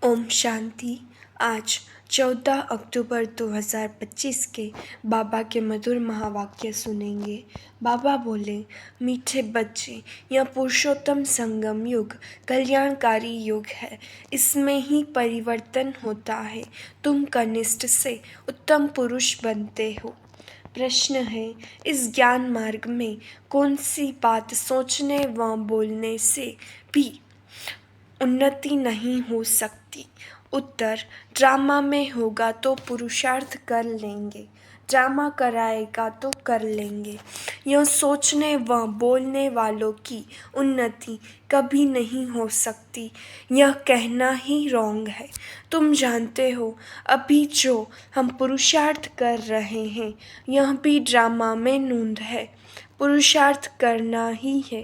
ओम शांति। आज 14 अक्टूबर 2025 के बाबा के मधुर महावाक्य सुनेंगे। बाबा बोले, मीठे बच्चे, यह पुरुषोत्तम संगम युग कल्याणकारी युग है। इसमें ही परिवर्तन होता है। तुम कनिष्ठ से उत्तम पुरुष बनते हो। प्रश्न है, इस ज्ञान मार्ग में कौन सी बात सोचने व बोलने से भी उन्नति नहीं हो सकती? उत्तर, ड्रामा में होगा तो पुरुषार्थ कर लेंगे, ड्रामा कराएगा तो कर लेंगे। यह सोचने व बोलने वालों की उन्नति कभी नहीं हो सकती, यह कहना ही रॉन्ग है। तुम जानते हो, अभी जो हम पुरुषार्थ कर रहे हैं, यह भी ड्रामा में नूंद है। पुरुषार्थ करना ही है।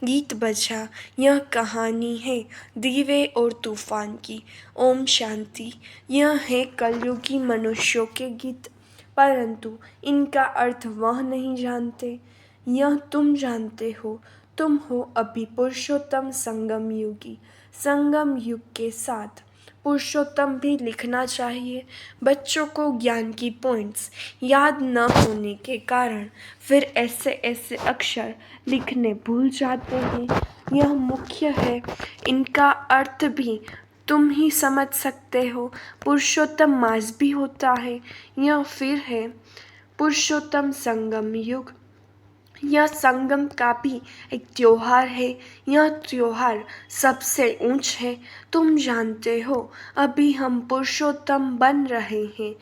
गीत बजा, यह कहानी है दीवे और तूफान की। ओम शांति। यह है कलयुगी मनुष्यों के गीत, परंतु इनका अर्थ वह नहीं जानते। यह तुम जानते हो। तुम हो अभी पुरुषोत्तम संगम युगी। संगम युग के साथ पुरुषोत्तम भी लिखना चाहिए। बच्चों को ज्ञान की पॉइंट्स याद न होने के कारण फिर ऐसे ऐसे अक्षर लिखने भूल जाते हैं। यह मुख्य है, इनका अर्थ भी तुम ही समझ सकते हो। पुरुषोत्तम मास भी होता है। यह फिर है पुरुषोत्तम संगम युग। यह संगम का भी एक त्योहार है। यह त्योहार सबसे ऊंच है। तुम जानते हो, अभी हम पुरुषोत्तम बन रहे हैं।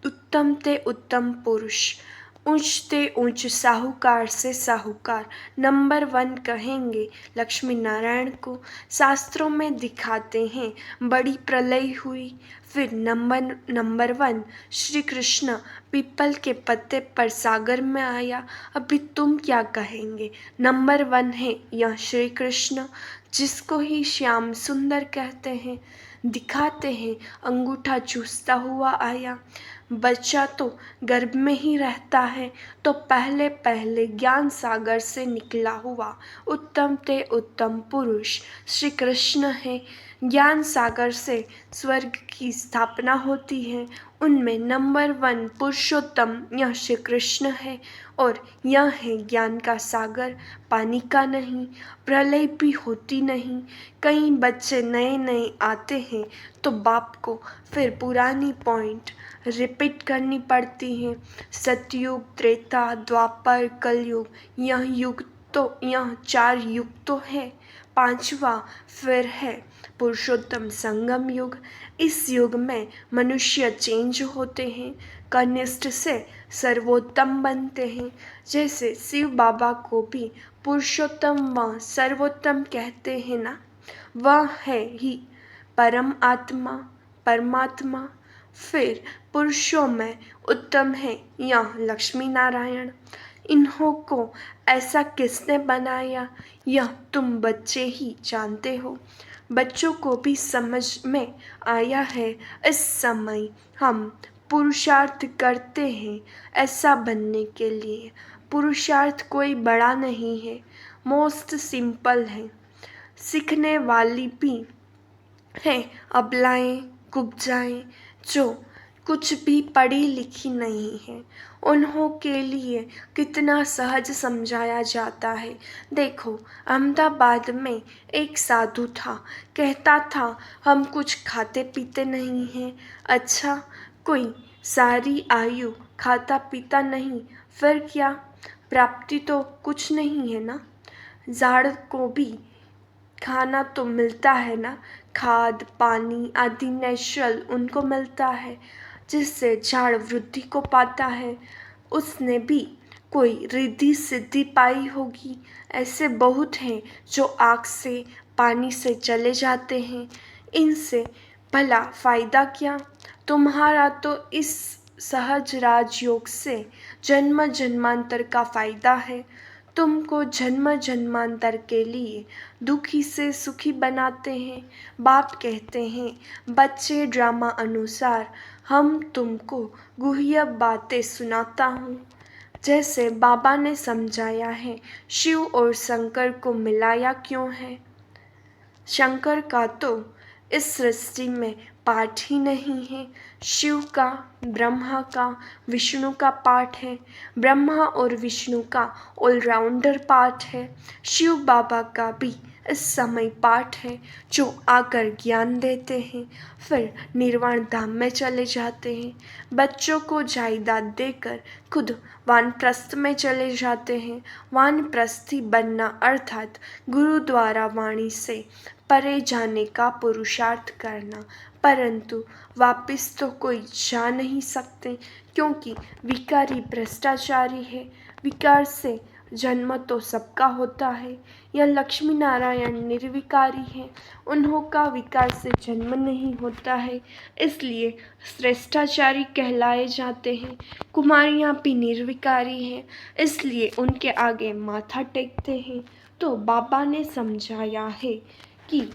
उत्तम ते उत्तम पुरुष, ऊंचते ऊंच साहूकार से साहूकार, नंबर 1 कहेंगे लक्ष्मी नारायण को। शास्त्रों में दिखाते हैं बड़ी प्रलय हुई, फिर नंबर 1 श्री कृष्ण पीपल के पत्ते पर सागर में आया। अभी तुम क्या कहेंगे? नंबर 1 है यह श्री कृष्ण, जिसको ही श्याम सुंदर कहते हैं। दिखाते हैं अंगूठा चूसता हुआ आया। बच्चा तो गर्भ में ही रहता है, तो पहले पहले ज्ञान सागर से निकला हुआ उत्तम ते उत्तम पुरुष श्री कृष्ण है। ज्ञान सागर से स्वर्ग की स्थापना होती है। उनमें नंबर 1 पुरुषोत्तम यह श्री कृष्ण है, और यह है ज्ञान का सागर, पानी का नहीं। प्रलय भी होती नहीं। कई बच्चे नए नए आते हैं तो बाप को फिर पुरानी पॉइंट रिपीट करनी पड़ती है। सतयुग, त्रेता, द्वापर, कलयुग, यह 4 युग तो है। 5वां फिर है पुरुषोत्तम संगम युग। इस युग में मनुष्य चेंज होते हैं, कनिष्ठ से सर्वोत्तम बनते हैं। जैसे शिव बाबा को भी पुरुषोत्तम व सर्वोत्तम कहते हैं ना, वह है ही परम आत्मा, परमात्मा। फिर पुरुषों में उत्तम है यह लक्ष्मी नारायण। इन्हों को ऐसा किसने बनाया, यह तुम बच्चे ही जानते हो। बच्चों को भी समझ में आया है। इस समय हम पुरुषार्थ करते हैं ऐसा बनने के लिए। पुरुषार्थ कोई बड़ा नहीं है, मोस्ट सिंपल है। सीखने वाली भी हैं अबलाएं, कुब्जाएं, जो कुछ भी पढ़ी लिखी नहीं है। उन्हों के लिए कितना सहज समझाया जाता है। देखो, अहमदाबाद में एक साधु था, कहता था हम कुछ खाते पीते नहीं हैं। अच्छा, कोई सारी आयु खाता पीता नहीं, फिर क्या? प्राप्ति तो कुछ नहीं है ना। झाड़ को भी खाना तो मिलता है ना, खाद पानी आदि नेचुरल उनको मिलता है, जिससे झाड़ वृद्धि को पाता है। उसने भी कोई रिद्धि सिद्धि पाई होगी। ऐसे बहुत हैं जो आग से पानी से चले जाते हैं। इनसे भला फायदा क्या? तुम्हारा तो इस सहज राजयोग से जन्म जन्मांतर का फायदा है। तुमको जन्म जन्मांतर के लिए दुखी से सुखी बनाते हैं। बाप कहते हैं, बच्चे ड्रामा अनुसार हम तुमको गुह्य बातें सुनाता हूँ। जैसे बाबा ने समझाया है, शिव और शंकर को मिलाया क्यों है? शंकर का तो इस सृष्टि में पाठ ही नहीं है। शिव का, ब्रह्मा का, विष्णु का पाठ है। ब्रह्मा और विष्णु का ऑलराउंडर पाठ है। शिव बाबा का भी इस समय पाठ है, जो आकर ज्ञान देते हैं, फिर निर्वाण धाम में चले जाते हैं। बच्चों को जायदाद देकर खुद वानप्रस्थ में चले जाते हैं। वानप्रस्थी बनना अर्थात गुरु द्वारा वाणी से परे जाने का पुरुषार्थ करना, परंतु वापिस तो कोई जा नहीं सकते, क्योंकि विकारी भ्रष्टाचारी है। विकार से जन्म तो सबका होता है। यह लक्ष्मी नारायण निर्विकारी है, उन्हों का विकार से जन्म नहीं होता है, इसलिए श्रेष्ठाचारी कहलाए जाते हैं। कुमारियाँ भी निर्विकारी हैं, इसलिए उनके आगे माथा टेकते हैं। तो बाबा ने समझाया है कि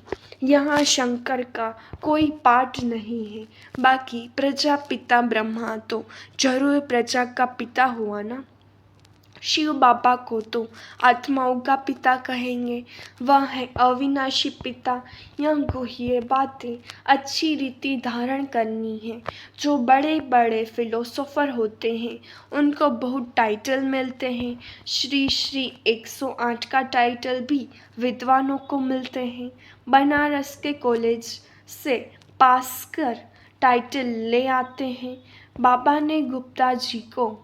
यहाँ शंकर का कोई पाठ नहीं है। बाकी प्रजापिता ब्रह्मा तो जरूर प्रजा का पिता हुआ ना। शिव बाबा को तो आत्माओं का पिता कहेंगे, वह है अविनाशी पिता। यह गुह्य बातें अच्छी रीति धारण करनी है। जो बड़े बड़े फिलोसोफर होते हैं उनको बहुत टाइटल मिलते हैं। श्री श्री 108 का टाइटल भी विद्वानों को मिलते हैं। बनारस के कॉलेज से पास कर टाइटल ले आते हैं। बाबा ने गुप्ता जी को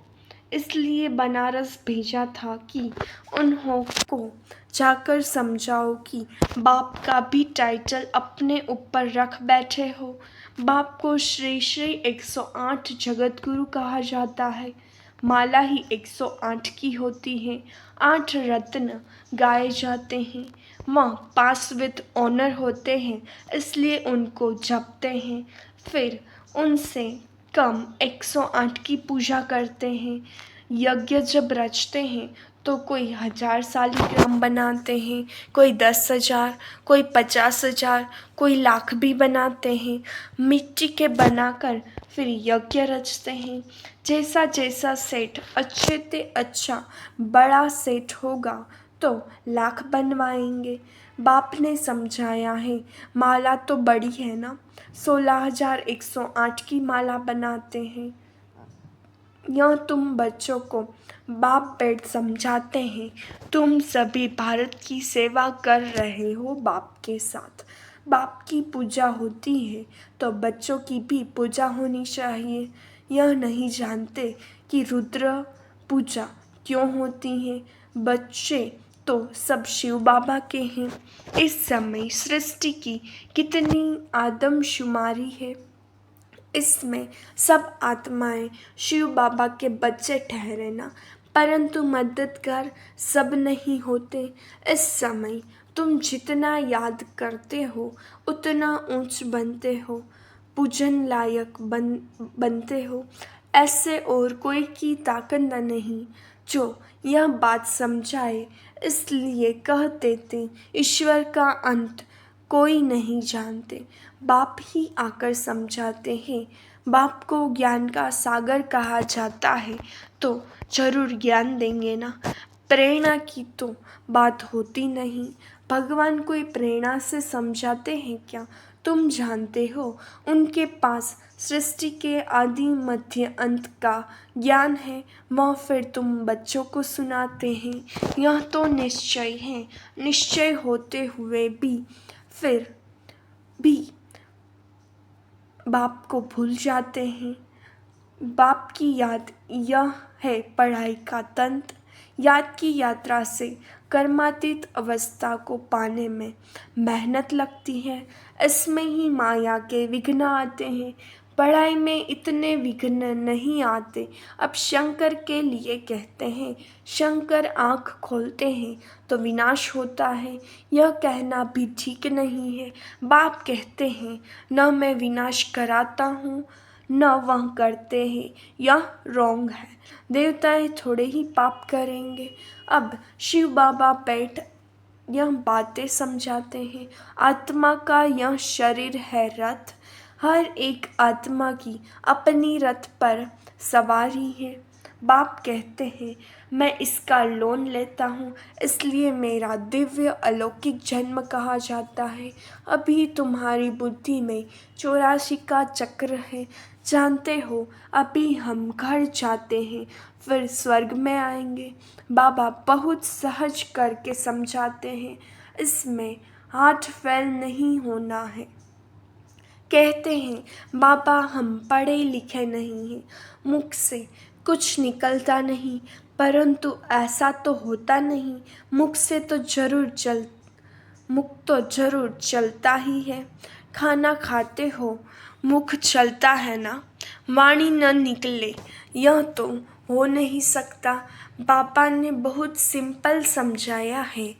इसलिए बनारस भेजा था कि उन्हों को जाकर समझाओ कि बाप का भी टाइटल अपने ऊपर रख बैठे हो। बाप को श्री श्री 108 जगत गुरु कहा जाता है। माला ही 108 की होती है। 8 रत्न गाए जाते हैं। वह पास विद ऑनर होते हैं, इसलिए उनको जपते हैं। फिर उनसे कम 108 की पूजा करते हैं। यज्ञ जब रचते हैं तो कोई 1000 शालिग्राम बनाते हैं, कोई 10,000, कोई 50,000, कोई लाख भी बनाते हैं। मिट्टी के बनाकर फिर यज्ञ रचते हैं। जैसा जैसा सेठ अच्छे से अच्छा बड़ा सेठ होगा तो लाख बनवाएंगे। बाप ने समझाया है, माला तो बड़ी है ना, 16,108 की माला बनाते हैं। यह तुम बच्चों को बाप बैठ समझाते हैं। तुम सभी भारत की सेवा कर रहे हो बाप के साथ। बाप की पूजा होती है तो बच्चों की भी पूजा होनी चाहिए। यह नहीं जानते कि रुद्र पूजा क्यों होती है। बच्चे तो सब शिव बाबा के हैं। इस समय सृष्टि की कितनी आदमशुमारी है, इसमें सब आत्माएं शिव बाबा के बच्चे ठहरे ना, परंतु मददगार सब नहीं होते। इस समय तुम जितना याद करते हो उतना ऊंच बनते हो, पूजन लायक बनते हो। ऐसे और कोई की ताकत नहीं जो यह बात समझाए, इसलिए कह देते ईश्वर का अंत कोई नहीं जानते। बाप ही आकर समझाते हैं। बाप को ज्ञान का सागर कहा जाता है तो जरूर ज्ञान देंगे ना। प्रेरणा की तो बात होती नहीं। भगवान कोई प्रेरणा से समझाते हैं क्या? तुम जानते हो उनके पास सृष्टि के आदि मध्य अंत का ज्ञान है, वह फिर तुम बच्चों को सुनाते हैं। यह तो निश्चय है। निश्चय होते हुए भी फिर भी बाप को भूल जाते हैं। बाप की याद यह है पढ़ाई का तंत्र। याद की यात्रा से कर्मातीत अवस्था को पाने में मेहनत लगती है। इसमें ही माया के विघ्न आते हैं। पढ़ाई में इतने विघ्न नहीं आते। अब शंकर के लिए कहते हैं, शंकर आँख खोलते हैं तो विनाश होता है। यह कहना भी ठीक नहीं है। बाप कहते हैं, न मैं विनाश कराता हूँ न वह करते हैं। यह रॉन्ग है। देवताएं थोड़े ही पाप करेंगे। अब शिव बाबा बैठ यह बातें समझाते हैं। आत्मा का यह शरीर है रथ। हर एक आत्मा की अपनी रथ पर सवारी है। बाप कहते हैं, मैं इसका लोन लेता हूँ, इसलिए मेरा दिव्य अलौकिक जन्म कहा जाता है। अभी तुम्हारी बुद्धि में 84 का चक्र है। जानते हो, अभी हम घर जाते हैं, फिर स्वर्ग में आएंगे। बाबा बहुत सहज करके समझाते हैं, इसमें हाथ फेल नहीं होना है। कहते हैं, बाबा हम पढ़े लिखे नहीं हैं, मुख से कुछ निकलता नहीं, परंतु ऐसा तो होता नहीं। मुख तो जरूर चलता ही है। खाना खाते हो, मुख चलता है ना, वाणी न निकले, यह तो हो नहीं सकता। बाबा ने बहुत सिंपल समझाया है।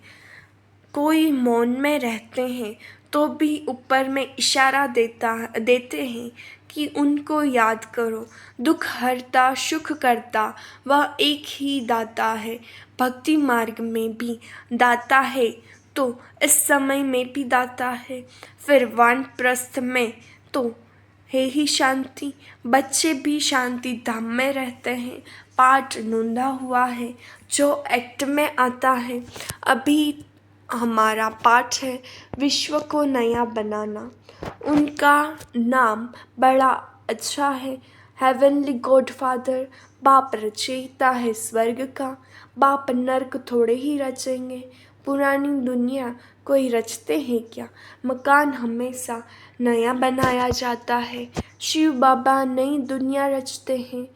कोई मौन में रहते हैं तो भी ऊपर में इशारा देते हैं कि उनको याद करो। दुख हरता सुख करता वह एक ही दाता है। भक्ति मार्ग में भी दाता है तो इस समय में भी दाता है। फिर वानप्रस्थ में तो है ही शांति। बच्चे भी शांति धाम में रहते हैं। पाठ नोंदा हुआ है जो एक्ट में आता है। अभी हमारा पाठ है विश्व को नया बनाना। उनका नाम बड़ा अच्छा है, हेवनली गॉडफादर। बाप रचयिता है स्वर्ग का। बाप नर्क थोड़े ही रचेंगे। पुरानी दुनिया कोई रचते हैं क्या? मकान हमेशा नया बनाया जाता है। शिव बाबा नई दुनिया रचते हैं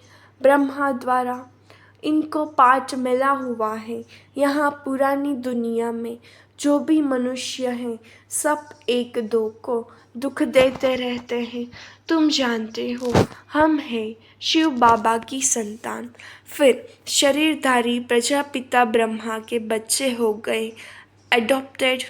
ब्रह्मा द्वारा। इनको पाठ मिला हुआ है। यहाँ पुरानी दुनिया में जो भी मनुष्य हैं सब एक दो को दुख देते रहते हैं। तुम जानते हो, हम हैं शिव बाबा की संतान। फिर शरीरधारी प्रजापिता ब्रह्मा के बच्चे हो गए एडॉप्टेड।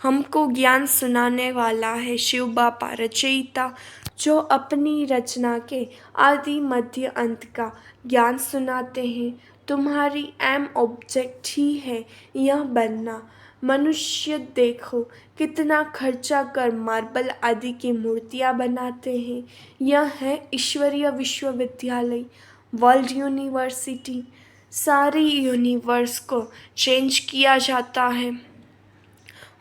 हमको ज्ञान सुनाने वाला है शिव बाबा रचयिता, जो अपनी रचना के आदि मध्य अंत का ज्ञान सुनाते हैं। तुम्हारी एम ऑब्जेक्ट ही है यह बनना। मनुष्य देखो कितना खर्चा कर मार्बल आदि की मूर्तियाँ बनाते हैं। यह है ईश्वरीय विश्वविद्यालय, वर्ल्ड यूनिवर्सिटी। सारी यूनिवर्स को चेंज किया जाता है।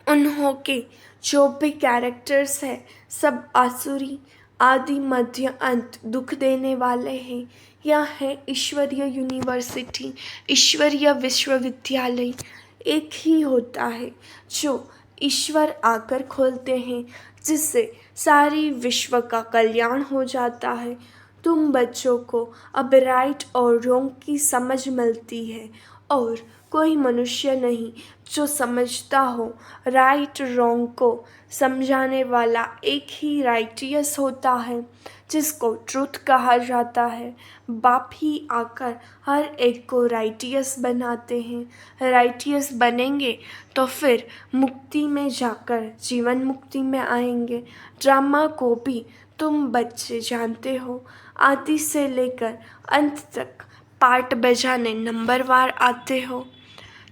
उन्हों के जो भी कैरेक्टर्स हैं सब आसुरी, आदि मध्य अंत दुख देने वाले हैं। यह है ईश्वरीय यूनिवर्सिटी, ईश्वरीय विश्वविद्यालय। एक ही होता है जो ईश्वर आकर खोलते हैं, जिससे सारी विश्व का कल्याण हो जाता है। तुम बच्चों को अब राइट और रॉन्ग की समझ मिलती है, और कोई मनुष्य नहीं जो समझता हो। राइट रॉन्ग को समझाने वाला एक ही राइटियस होता है, जिसको ट्रुथ कहा जाता है। बाप ही आकर हर एक को राइटियस बनाते हैं। राइटियस बनेंगे तो फिर मुक्ति में जाकर जीवन मुक्ति में आएंगे। ड्रामा को भी तुम बच्चे जानते हो, आदि से लेकर अंत तक पार्ट बजाने नंबरवार आते हो।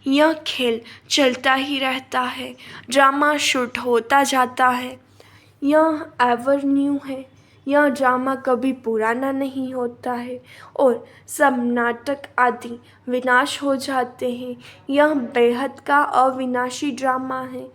यह खेल चलता ही रहता है, ड्रामा शूट होता जाता है। यह एवर न्यू है। यह ड्रामा कभी पुराना नहीं होता है, और सब नाटक आदि विनाश हो जाते हैं। यह बेहद का अविनाशी ड्रामा है।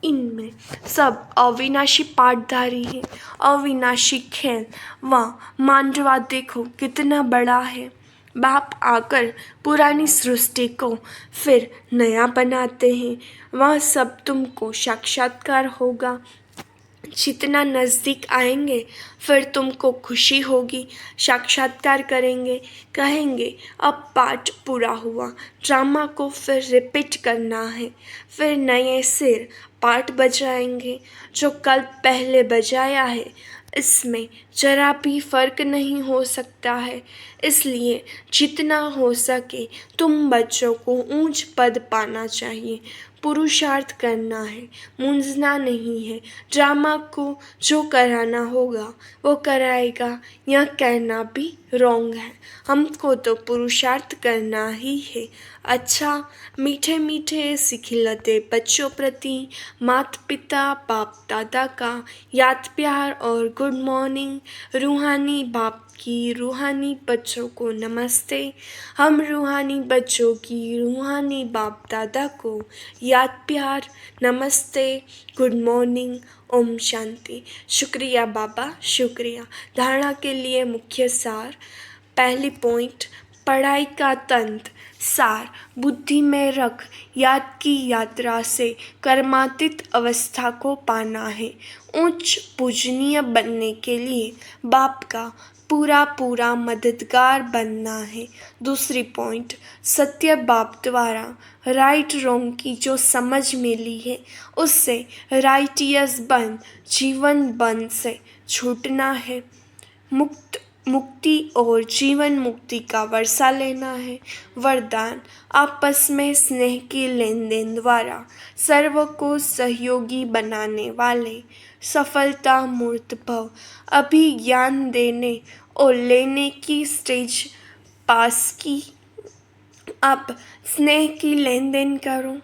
इनमें सब अविनाशी पाठधारी है। अविनाशी खेल व मांडवा देखो कितना बड़ा है। बाप आकर पुरानी सृष्टि को फिर नया बनाते हैं। वह सब तुमको साक्षात्कार होगा। जितना नज़दीक आएंगे फिर तुमको खुशी होगी। साक्षात्कार करेंगे, कहेंगे अब पाठ पूरा हुआ। ड्रामा को फिर रिपीट करना है। फिर नए सिर पाठ बजाएंगे। जो कल पहले बजाया है इसमें जरा भी फर्क नहीं हो सकता है। इसलिए जितना हो सके तुम बच्चों को ऊंच पद पाना चाहिए। पुरुषार्थ करना है, मूंझना नहीं है। ड्रामा को जो कराना होगा वो कराएगा, यह कहना भी रॉन्ग है। हमको तो पुरुषार्थ करना ही है। अच्छा, मीठे मीठे सिखिलते बच्चों प्रति माता पिता बाप दादा का याद प्यार और गुड मॉर्निंग। रूहानी बाप की रूहानी बच्चों को नमस्ते। हम रूहानी बच्चों की रूहानी बाप दादा को याद प्यार नमस्ते, गुड मॉर्निंग, ओम शांति। शुक्रिया बाबा, शुक्रिया। धारणा के लिए मुख्य सार। पहली पॉइंट, पढ़ाई का तंत्र। सार, बुद्धि में रख याद की यात्रा से कर्मातीत अवस्था को पाना है। उच्च पूजनीय बनने के लिए बाप का पूरा पूरा मददगार बनना है। दूसरी पॉइंट, सत्य बाप द्वारा राइट रॉन्ग की जो समझ मिली है उससे राइटियस बन जीवन बन से छूटना है। मुक्ति और जीवन मुक्ति का वर्षा लेना है। वरदान, आपस में स्नेह की लेन देन द्वारा सर्व को सहयोगी बनाने वाले सफलता मूर्त भव। अभी ज्ञान देने और लेने की स्टेज पास की, अब स्नेह की लेन देन करो।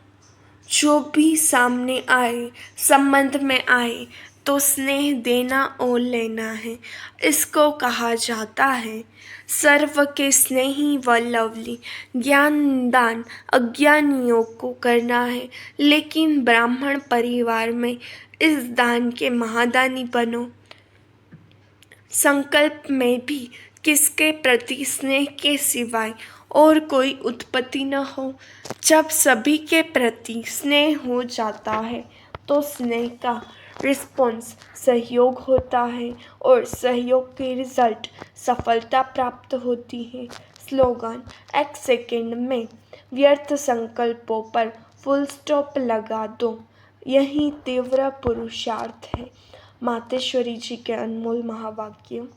जो भी सामने आए, संबंध में आए तो स्नेह देना और लेना है। इसको कहा जाता है सर्व के स्नेही व लवली। ज्ञान दान अज्ञानियों को करना है, लेकिन ब्राह्मण परिवार में इस दान के महादानी बनो। संकल्प में भी किसके प्रति स्नेह के सिवाय और कोई उत्पत्ति न हो। जब सभी के प्रति स्नेह हो जाता है तो स्नेह का रिस्पॉन्स सहयोग होता है और सहयोग के रिजल्ट सफलता प्राप्त होती है। स्लोगन, एक सेकंड में व्यर्थ संकल्पों पर फुल स्टॉप लगा दो, यही तीव्र पुरुषार्थ है। मातेश्वरी जी के अनमोल महावाक्य।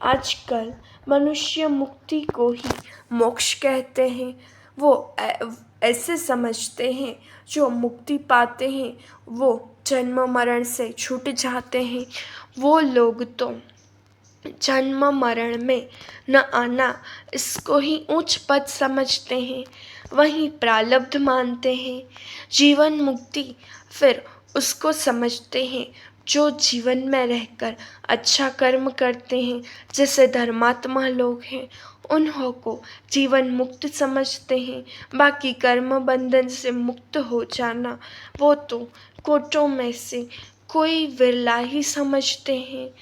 आजकल मनुष्य मुक्ति को ही मोक्ष कहते हैं। वो ऐसे समझते हैं जो मुक्ति पाते हैं वो जन्म मरण से छूट जाते हैं। वो लोग तो जन्म मरण में न आना इसको ही उच्च पद समझते हैं, वहीं प्रारब्ध मानते हैं। जीवन मुक्ति फिर उसको समझते हैं जो जीवन में रहकर अच्छा कर्म करते हैं, जैसे धर्मात्मा लोग हैं उन्हों को जीवन मुक्त समझते हैं। बाकी कर्म बंधन से मुक्त हो जाना वो तो कोटों में से कोई विरला ही समझते हैं।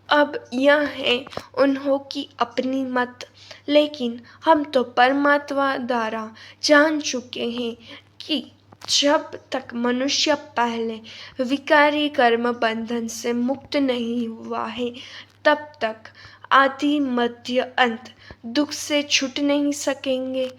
अब यह है उन्हों की अपनी मत, लेकिन हम तो परमात्मा द्वारा जान चुके हैं कि जब तक मनुष्य पहले विकारी कर्म बंधन से मुक्त नहीं हुआ है तब तक आदि मध्य अंत दुख से छूट नहीं सकेंगे।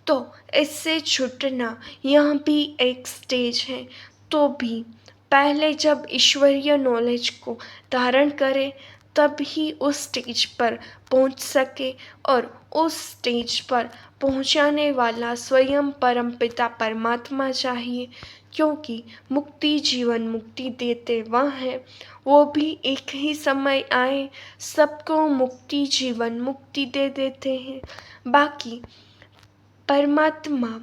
तो इससे छूटना यह भी एक स्टेज है। तो भी पहले जब ईश्वरीय नॉलेज को धारण करें तब ही उस स्टेज पर पहुंच सके, और उस स्टेज पर पहुंचाने वाला स्वयं परमपिता परमात्मा चाहिए, क्योंकि मुक्ति जीवन मुक्ति देते वह हैं। वो भी एक ही समय आए सबको मुक्ति जीवन मुक्ति दे देते हैं। बाकी परमात्मा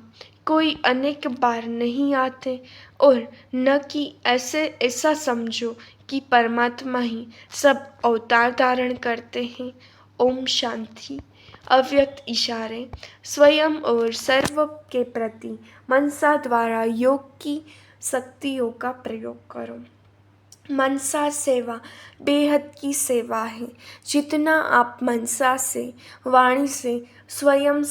कोई अनेक बार नहीं आते, और न कि ऐसा समझो कि परमात्मा ही सब अवतार धारण करते हैं। ओम शांति। अव्यक्त इशारे। स्वयं और सर्व के प्रति मनसा द्वारा योग की शक्तियों का प्रयोग करो। मनसा सेवा बेहद की सेवा है। जितना आप मनसा से वाणी से स्वयं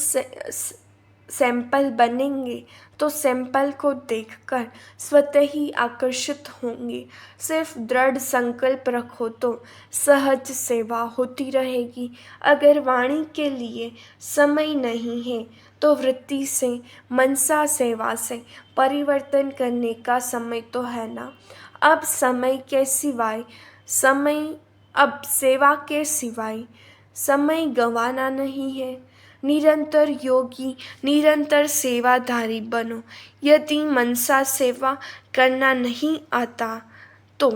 सैंपल बनेंगे तो सैंपल को देखकर स्वतः ही आकर्षित होंगे। सिर्फ दृढ़ संकल्प रखो तो सहज सेवा होती रहेगी। अगर वाणी के लिए समय नहीं है तो वृत्ति से मनसा सेवा से परिवर्तन करने का समय तो है ना। अब सेवा के सिवाय समय गंवाना नहीं है। निरंतर योगी, निरंतर सेवाधारी बनो। यदि मनसा सेवा करना नहीं आता तो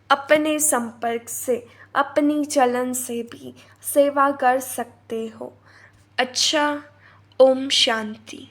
अपने संपर्क से, अपनी चलन से भी सेवा कर सकते हो। अच्छा, ओम शांति।